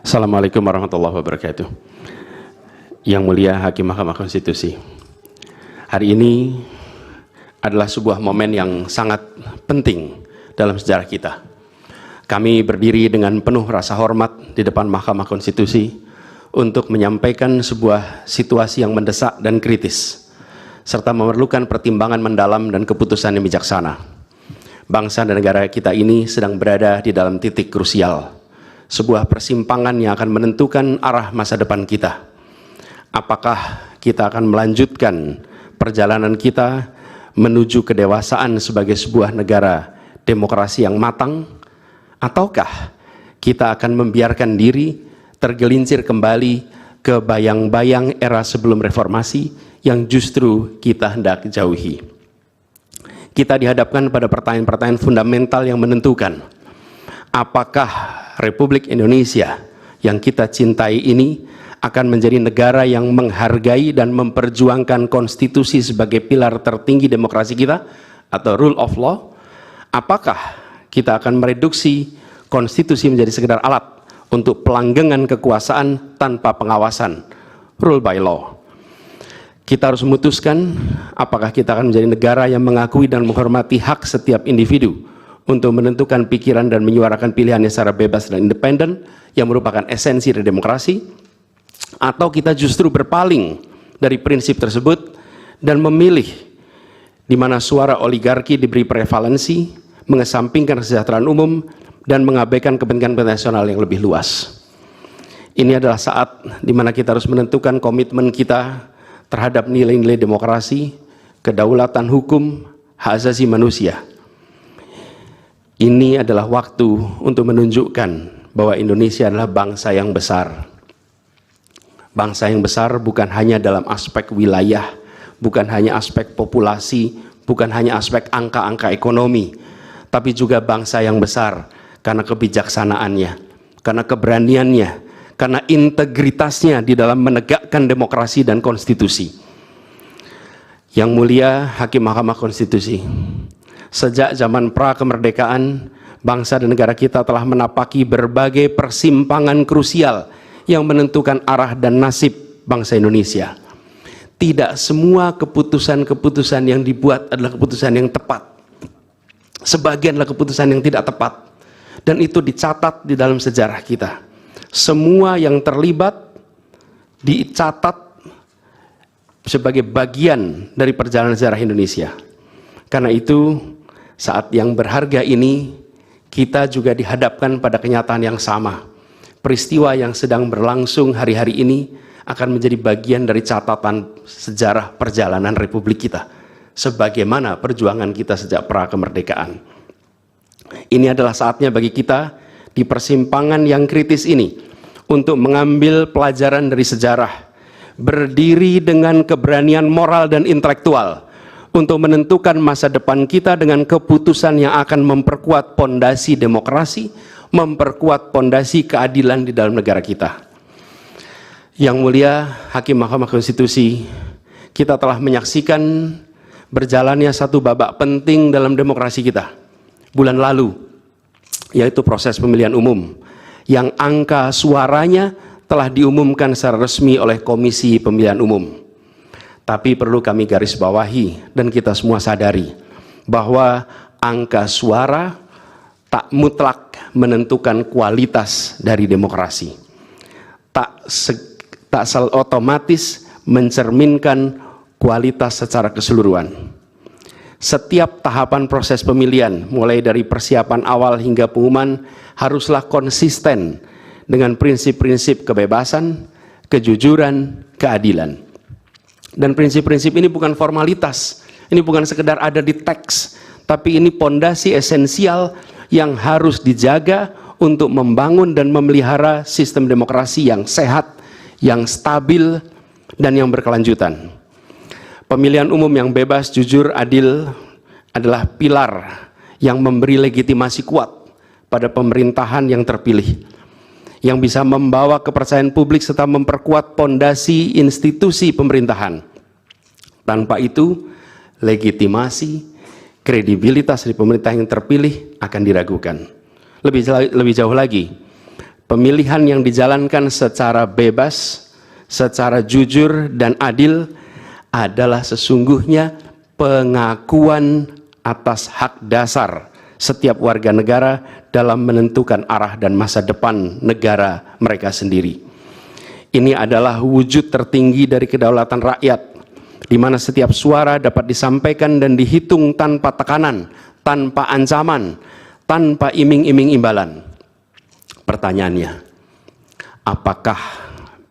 Assalamualaikum warahmatullahi wabarakatuh. Yang mulia Hakim Mahkamah Konstitusi, hari ini adalah sebuah momen yang sangat penting dalam sejarah kita. Kami berdiri dengan penuh rasa hormat di depan Mahkamah Konstitusi untuk menyampaikan sebuah situasi yang mendesak dan kritis, serta memerlukan pertimbangan mendalam dan keputusan yang bijaksana. Bangsa dan negara kita ini sedang berada di dalam titik krusial, sebuah persimpangan yang akan menentukan arah masa depan kita. Apakah kita akan melanjutkan perjalanan kita menuju kedewasaan sebagai sebuah negara demokrasi yang matang, ataukah kita akan membiarkan diri tergelincir kembali ke bayang-bayang era sebelum reformasi yang justru kita hendak jauhi? Kita dihadapkan pada pertanyaan-pertanyaan fundamental yang menentukan, apakah Republik Indonesia yang kita cintai ini akan menjadi negara yang menghargai dan memperjuangkan konstitusi sebagai pilar tertinggi demokrasi kita atau rule of law? Apakah kita akan mereduksi konstitusi menjadi sekedar alat untuk pelanggengan kekuasaan tanpa pengawasan, rule by law? Kita harus memutuskan apakah kita akan menjadi negara yang mengakui dan menghormati hak setiap individu untuk menentukan pikiran dan menyuarakan pilihannya secara bebas dan independen yang merupakan esensi dari demokrasi, atau kita justru berpaling dari prinsip tersebut dan memilih di mana suara oligarki diberi prevalensi, mengesampingkan kesejahteraan umum dan mengabaikan kepentingan nasional yang lebih luas. Ini adalah saat di mana kita harus menentukan komitmen kita terhadap nilai-nilai demokrasi, kedaulatan hukum, hak asasi manusia. Ini adalah waktu untuk menunjukkan bahwa Indonesia adalah bangsa yang besar. Bangsa yang besar bukan hanya dalam aspek wilayah, bukan hanya aspek populasi, bukan hanya aspek angka-angka ekonomi, tapi juga bangsa yang besar karena kebijaksanaannya, karena keberaniannya, karena integritasnya di dalam menegakkan demokrasi dan konstitusi. Yang mulia Hakim Mahkamah Konstitusi, sejak zaman pra-kemerdekaan, bangsa dan negara kita telah menapaki berbagai persimpangan krusial yang menentukan arah dan nasib bangsa Indonesia. Tidak semua keputusan-keputusan yang dibuat adalah keputusan yang tepat. Sebagian adalah keputusan yang tidak tepat. Dan itu dicatat di dalam sejarah kita. Semua yang terlibat dicatat sebagai bagian dari perjalanan sejarah Indonesia. Karena itu, saat yang berharga ini, kita juga dihadapkan pada kenyataan yang sama. Peristiwa yang sedang berlangsung hari-hari ini akan menjadi bagian dari catatan sejarah perjalanan Republik kita, sebagaimana perjuangan kita sejak pra-kemerdekaan. Ini adalah saatnya bagi kita di persimpangan yang kritis ini untuk mengambil pelajaran dari sejarah, berdiri dengan keberanian moral dan intelektual untuk menentukan masa depan kita dengan keputusan yang akan memperkuat pondasi demokrasi, memperkuat pondasi keadilan di dalam negara kita. Yang mulia Hakim Mahkamah Konstitusi, kita telah menyaksikan berjalannya satu babak penting dalam demokrasi kita bulan lalu, yaitu proses pemilihan umum yang angka suaranya telah diumumkan secara resmi oleh Komisi Pemilihan Umum. Tapi perlu kami garis bawahi dan kita semua sadari bahwa angka suara tak mutlak menentukan kualitas dari demokrasi. Tak otomatis mencerminkan kualitas secara keseluruhan. Setiap tahapan proses pemilihan, mulai dari persiapan awal hingga pengumuman, haruslah konsisten dengan prinsip-prinsip kebebasan, kejujuran, keadilan. Dan prinsip-prinsip ini bukan formalitas, ini bukan sekedar ada di teks, tapi ini pondasi esensial yang harus dijaga untuk membangun dan memelihara sistem demokrasi yang sehat, yang stabil, dan yang berkelanjutan. Pemilihan umum yang bebas, jujur, adil adalah pilar yang memberi legitimasi kuat pada pemerintahan yang terpilih, yang bisa membawa kepercayaan publik serta memperkuat pondasi institusi pemerintahan. Tanpa itu, legitimasi, kredibilitas dari pemerintah yang terpilih akan diragukan. Lebih jauh lagi, Pemilihan yang dijalankan secara bebas, secara jujur dan adil adalah sesungguhnya pengakuan atas hak dasar setiap warga negara dalam menentukan arah dan masa depan negara mereka sendiri. Ini adalah wujud tertinggi dari kedaulatan rakyat, di mana setiap suara dapat disampaikan dan dihitung tanpa tekanan, tanpa ancaman, tanpa iming-iming imbalan. Pertanyaannya, apakah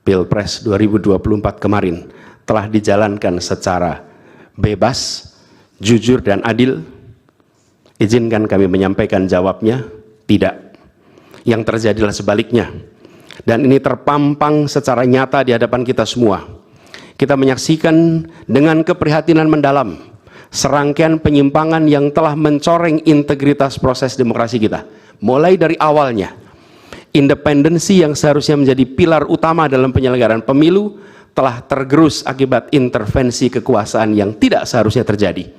Pilpres 2024 kemarin telah dijalankan secara bebas, jujur, dan adil? Izinkan kami menyampaikan jawabnya, tidak. Yang terjadilah sebaliknya. Dan ini terpampang secara nyata di hadapan kita semua. Kita menyaksikan dengan keprihatinan mendalam serangkaian penyimpangan yang telah mencoreng integritas proses demokrasi kita. Mulai dari awalnya, independensi yang seharusnya menjadi pilar utama dalam penyelenggaraan pemilu telah tergerus akibat intervensi kekuasaan yang tidak seharusnya terjadi.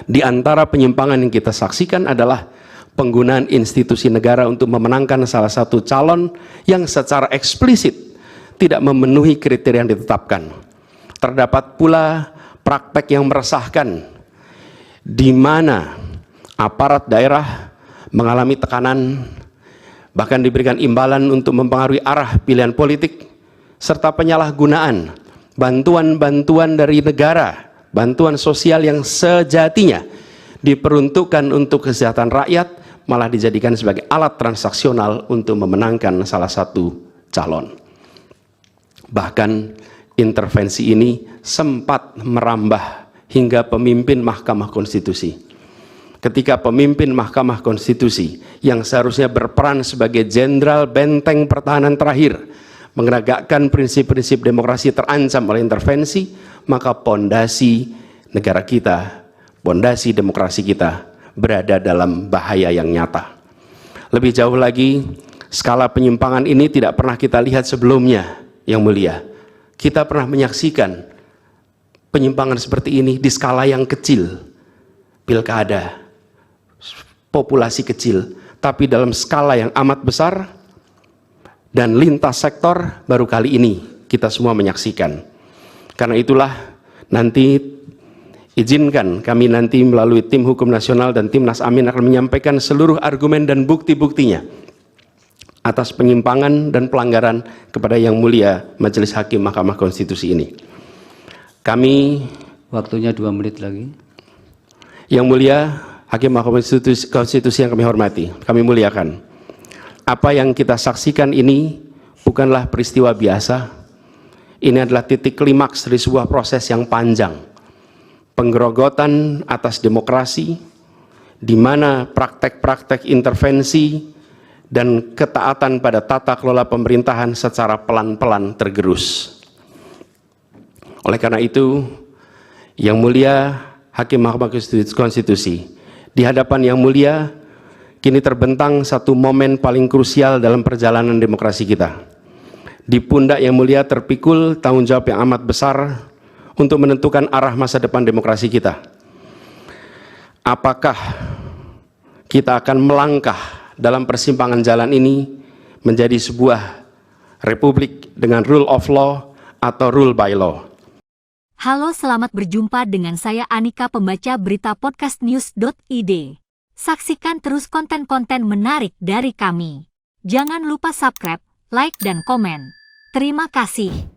Di antara penyimpangan yang kita saksikan adalah penggunaan institusi negara untuk memenangkan salah satu calon yang secara eksplisit tidak memenuhi kriteria yang ditetapkan. Terdapat pula praktek yang meresahkan, di mana aparat daerah mengalami tekanan, bahkan diberikan imbalan untuk mempengaruhi arah pilihan politik, serta penyalahgunaan bantuan-bantuan dari negara, bantuan sosial yang sejatinya diperuntukkan untuk kesejahteraan rakyat, malah dijadikan sebagai alat transaksional untuk memenangkan salah satu calon. Bahkan intervensi ini sempat merambah hingga pemimpin Mahkamah Konstitusi. Ketika pemimpin Mahkamah Konstitusi yang seharusnya berperan sebagai jenderal benteng pertahanan terakhir menegakkan prinsip-prinsip demokrasi terancam oleh intervensi, maka pondasi negara kita, pondasi demokrasi kita berada dalam bahaya yang nyata. Lebih jauh lagi, skala penyimpangan ini tidak pernah kita lihat sebelumnya, Yang Mulia. Kita pernah menyaksikan penyimpangan seperti ini di skala yang kecil, pilkada, populasi kecil, tapi dalam skala yang amat besar dan lintas sektor baru kali ini kita semua menyaksikan. Karena itulah nanti izinkan kami nanti melalui tim hukum nasional dan Timnas Amin akan menyampaikan seluruh argumen dan bukti-buktinya atas penyimpangan dan pelanggaran kepada Yang Mulia Majelis Hakim Mahkamah Konstitusi ini. Kami, waktunya 2 menit lagi. Yang Mulia Hakim Mahkamah Konstitusi yang kami hormati, kami muliakan. Apa yang kita saksikan ini bukanlah peristiwa biasa. Ini adalah titik klimaks dari sebuah proses yang panjang. Penggerogotan atas demokrasi, di mana praktek-praktek intervensi dan ketaatan pada tata kelola pemerintahan secara pelan-pelan tergerus. Oleh karena itu, Yang Mulia Hakim Mahkamah Konstitusi, di hadapan Yang Mulia, kini terbentang satu momen paling krusial dalam perjalanan demokrasi kita. Di pundak Yang Mulia terpikul tanggung jawab yang amat besar untuk menentukan arah masa depan demokrasi kita. Apakah kita akan melangkah dalam persimpangan jalan ini menjadi sebuah republik dengan rule of law atau rule by law? Halo, selamat berjumpa dengan saya Anika, pembaca berita podcastnews.id. Saksikan terus konten-konten menarik dari kami. Jangan lupa subscribe, like, dan komen. Terima kasih.